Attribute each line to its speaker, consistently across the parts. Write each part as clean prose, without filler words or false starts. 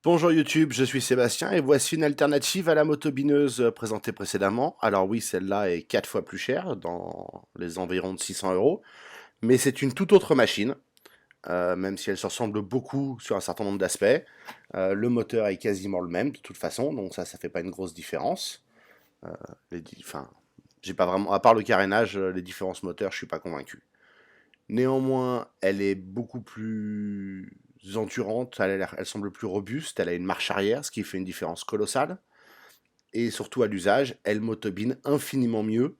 Speaker 1: Bonjour YouTube, je suis Sébastien et voici une alternative à la motobineuse présentée précédemment. Alors oui, celle-là est 4 fois plus chère, dans les environs de 600 euros, mais c'est une toute autre machine, même si elle se ressemble beaucoup sur un certain nombre d'aspects. Le moteur est quasiment le même de toute façon, donc ça fait pas une grosse différence. Enfin, j'ai pas vraiment, à part le carénage, les différences moteurs, je suis pas convaincu. Néanmoins, elle est beaucoup plus endurante, elle semble plus robuste, elle a une marche arrière, ce qui fait une différence colossale. Et surtout à l'usage, elle motobine infiniment mieux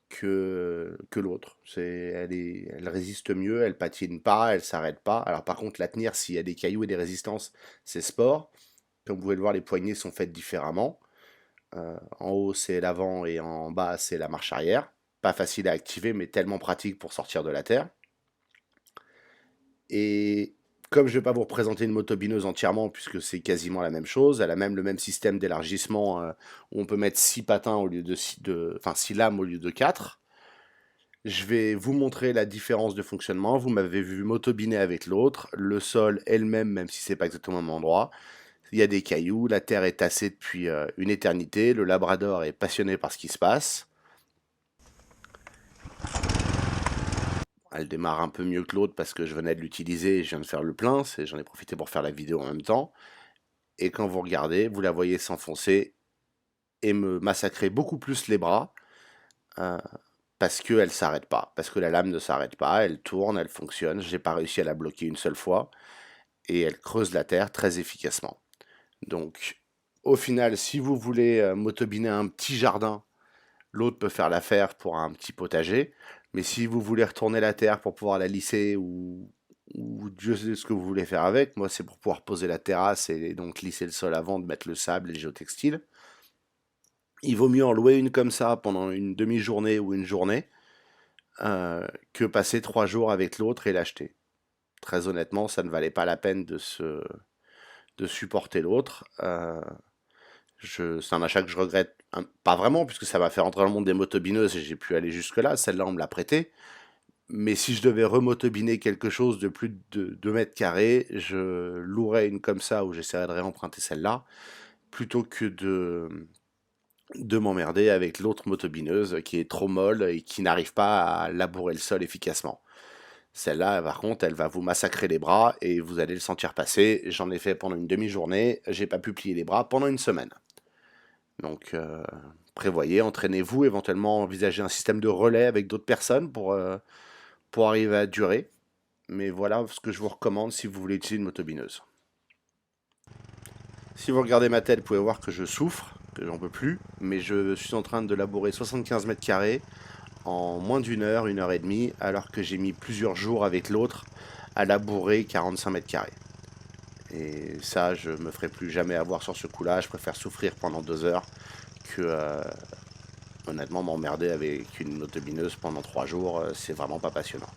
Speaker 1: que l'autre. Elle résiste mieux, elle patine pas, elle s'arrête pas. Alors par contre, la tenir, s'il y a des cailloux et des résistances, c'est sport. Comme vous pouvez le voir, les poignées sont faites différemment. En haut, c'est l'avant et en bas, c'est la marche arrière. Pas facile à activer, mais tellement pratique pour sortir de la terre. Et comme je ne vais pas vous représenter une motobineuse entièrement, puisque c'est quasiment la même chose, elle a même le même système d'élargissement où on peut mettre 6 patins au lieu de 6, enfin 6 lames au lieu de 4. Je vais vous montrer la différence de fonctionnement. Vous m'avez vu motobiner avec l'autre. Le sol est le même, même si c'est pas exactement au même endroit. Il y a des cailloux, la terre est tassée depuis une éternité. Le labrador est passionné par ce qui se passe. Elle démarre un peu mieux que l'autre parce que je venais de l'utiliser et je viens de faire le plein. J'en ai profité pour faire la vidéo en même temps. Et quand vous regardez, vous la voyez s'enfoncer et me massacrer beaucoup plus les bras euh, parce qu'elle s'arrête pas, parce que la lame ne s'arrête pas, elle tourne, elle fonctionne. J'ai pas réussi à la bloquer une seule fois et elle creuse la terre très efficacement. Donc, au final, si vous voulez motobiner un petit jardin, l'autre peut faire l'affaire pour un petit potager. Mais si vous voulez retourner la terre pour pouvoir la lisser ou Dieu sait ce que vous voulez faire avec, moi c'est pour pouvoir poser la terrasse et donc lisser le sol avant de mettre le sable et le géotextile. Il vaut mieux en louer une comme ça pendant une demi-journée ou une journée que passer 3 jours avec l'autre et l'acheter. Très honnêtement, ça ne valait pas la peine de supporter l'autre. C'est un achat que je regrette pas vraiment, puisque ça m'a fait rentrer dans le monde des motobineuses et j'ai pu aller jusque-là. Celle-là, on me l'a prêtée. Mais si je devais remotobiner quelque chose de plus de 2 mètres carrés, je louerais une comme ça, ou j'essaierais de réemprunter celle-là, plutôt que de m'emmerder avec l'autre motobineuse qui est trop molle et qui n'arrive pas à labourer le sol efficacement. Celle-là, par contre, elle va vous massacrer les bras et vous allez le sentir passer. J'en ai fait pendant une demi-journée, j'ai pas pu plier les bras pendant une semaine. Donc, prévoyez, entraînez-vous, éventuellement envisagez un système de relais avec d'autres personnes pour arriver à durer. Mais voilà ce que je vous recommande si vous voulez utiliser une motobineuse. Si vous regardez ma tête, vous pouvez voir que je souffre, que j'en peux plus, mais je suis en train de labourer 75 mètres carrés en moins une heure et demie, alors que j'ai mis plusieurs jours avec l'autre à labourer 45 mètres carrés. Et ça, je me ferai plus jamais avoir sur ce coup-là. Je préfère souffrir pendant 2 heures que, honnêtement, m'emmerder avec une motobineuse pendant 3 jours. C'est vraiment pas passionnant.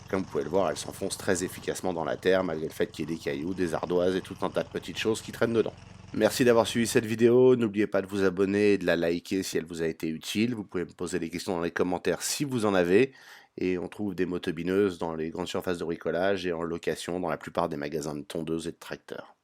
Speaker 1: Comme vous pouvez le voir, elle s'enfonce très efficacement dans la terre, malgré le fait qu'il y ait des cailloux, des ardoises et tout un tas de petites choses qui traînent dedans. Merci d'avoir suivi cette vidéo, n'oubliez pas de vous abonner et de la liker si elle vous a été utile. Vous pouvez me poser des questions dans les commentaires si vous en avez. Et on trouve des motobineuses dans les grandes surfaces de bricolage et en location dans la plupart des magasins de tondeuses et de tracteurs.